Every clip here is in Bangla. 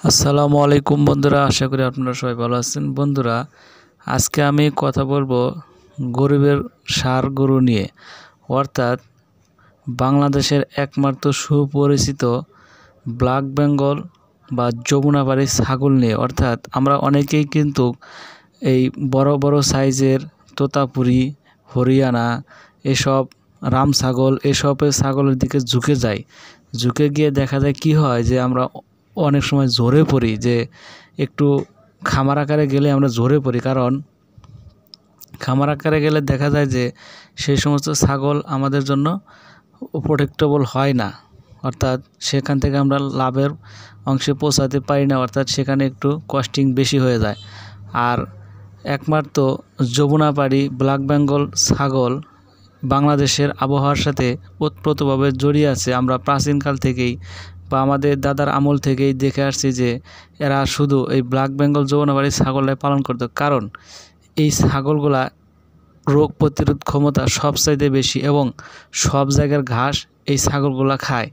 আসসালামু আলাইকুম বন্ধুরা, আশা করি আপনারা সবাই ভালো আছেন। বন্ধুরা, আজকে আমি কথা বলবো গরিবের ষাঁড় গরু নিয়ে, অর্থাৎ বাংলাদেশের একমাত্র সুপরিচিত ব্ল্যাক বেঙ্গল বা যমুনাপাড়ি ছাগল নিয়ে। অর্থাৎ আমরা অনেকেই কিন্তু এই বড় বড় সাইজের তোতাপুরি, হরিয়ানা, এসব রাম ছাগল, এসবের ছাগলের দিকে ঝুঁকে যাই। ঝুঁকে গিয়ে দেখা যায় কি হয় যে আমরা অনেক সময় ঝরে পড়ি, যে একটু খামার আকারে গেলে আমরা ঝরে পড়ি। কারণ খামার আকারে গেলে দেখা যায় যে সেই সমস্ত ছাগল আমাদের জন্য প্রোটেক্টেবল হয় না, অর্থাৎ সেখান থেকে আমরা লাভের অংশে পৌঁছাতে পারি না, অর্থাৎ সেখানে একটু কস্টিং বেশি হয়ে যায়। আর একমাত্র যমুনাপাড়ি ব্ল্যাক বেঙ্গল ছাগল বাংলাদেশের আবহাওয়ার সাথে ওতপ্রোতভাবে জড়িয়ে আছে। আমরা প্রাচীনকাল থেকেই বা আমাদের দাদার আমল থেকেই দেখে আসছি যে এরা শুধু এই ব্ল্যাক বেঙ্গল যমুনাপাড়ি ছাগলটাই পালন করত। কারণ এই ছাগলগুলা রোগ প্রতিরোধ ক্ষমতা সবচাইতে বেশি এবং সব জায়গার ঘাস এই ছাগলগুলা খায়।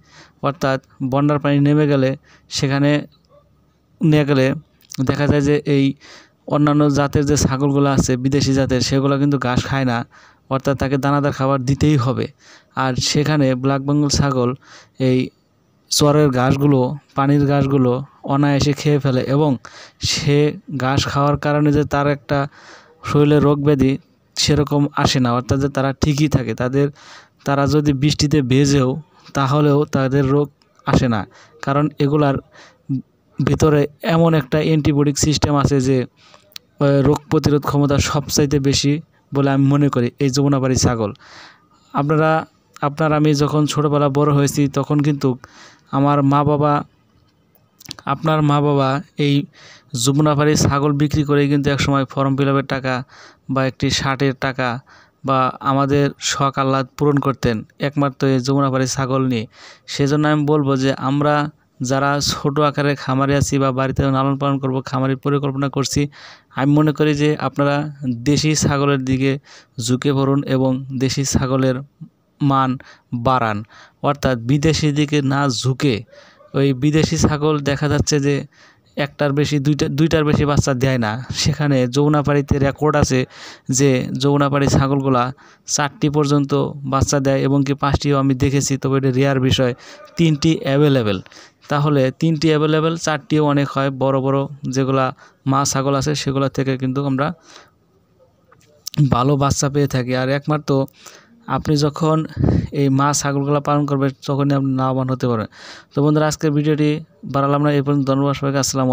অর্থাৎ বন্যার পানি নেমে গেলে সেখানে নিয়ে গেলে দেখা যায় যে এই অন্যান্য জাতের যে ছাগলগুলো আছে বিদেশি জাতের, সেগুলো কিন্তু ঘাস খায় না, অর্থাৎ তাকে দানাদার খাবার দিতেই হবে। আর সেখানে ব্ল্যাক বেঙ্গল ছাগল এই চরের ঘাসগুলো, পানির ঘাসগুলো অনায়াসে খেয়ে ফেলে এবং সে ঘাস খাওয়ার কারণে যে তার একটা শরীরে রোগ ব্যাধি সেরকম আসে না, অর্থাৎ যে তারা ঠিকই থাকে। তারা যদি বৃষ্টিতে ভেজেও তাহলেও তাদের রোগ আসে না, কারণ এগুলার ভিতরে এমন একটা অ্যান্টিবডিক সিস্টেম আছে যে রোগ প্রতিরোধ ক্ষমতা সবচাইতে বেশি বলে আমি মনে করি এই যমুনাপাড়ি ছাগল। আমি যখন ছোটোবেলা বড় হয়েছি তখন কিন্তু আপনার মা বাবা এই যমুনাপাড়ি ছাগল বিক্রি করে কিন্তু একসময় ফর্ম ফিল আপের টাকা বা একটি শার্টের টাকা বা আমাদের শখ আহ্লাদ পূরণ করতেন একমাত্র এই যমুনাপাড়ি ছাগল নিয়ে। সেজন্য আমি বলবো যে আমরা যারা ছোটো আকারে খামারে আছি বা বাড়িতে লালন পালন করব, খামারের পরিকল্পনা করছি, আমি মনে করি যে আপনারা দেশি ছাগলের দিকে ঝুঁকে পড়ুন এবং দেশি ছাগলের মান বাড়ান। অর্থাৎ বিদেশি দিকে না ঝুঁকে, ওই বিদেশি ছাগল দেখা যাচ্ছে যে একটার বেশি দুইটার বেশি বাচ্চা দেয় না। সেখানে যমুনাপাড়িতে রেকর্ড আছে যে যমুনাপাড়ি ছাগলগুলা 4টি পর্যন্ত বাচ্চা দেয় এবং কি 5টিও আমি দেখেছি, তবে এটা রেয়ার বিষয়। 3টি অ্যাভেলেবেল, তাহলে 3টি অ্যাভেলেবেল, 4টিও অনেক হয়। বড় বড় যেগুলা মা ছাগল আছে সেগুলো থেকে কিন্তু আমরা ভালো বাচ্চা পেয়ে থাকি। আর একমাত্র আপনি যখন এই মা ছাগলগুলো পালন করবেন তখনই আপনি লাভবান হতে পারবেন। তো বন্ধুরা, আজকের ভিডিওটি বাড়ালাম না, এই পর্যন্ত। ধন্যবাদ সবাইকে। আসসালামু আলাইকুম।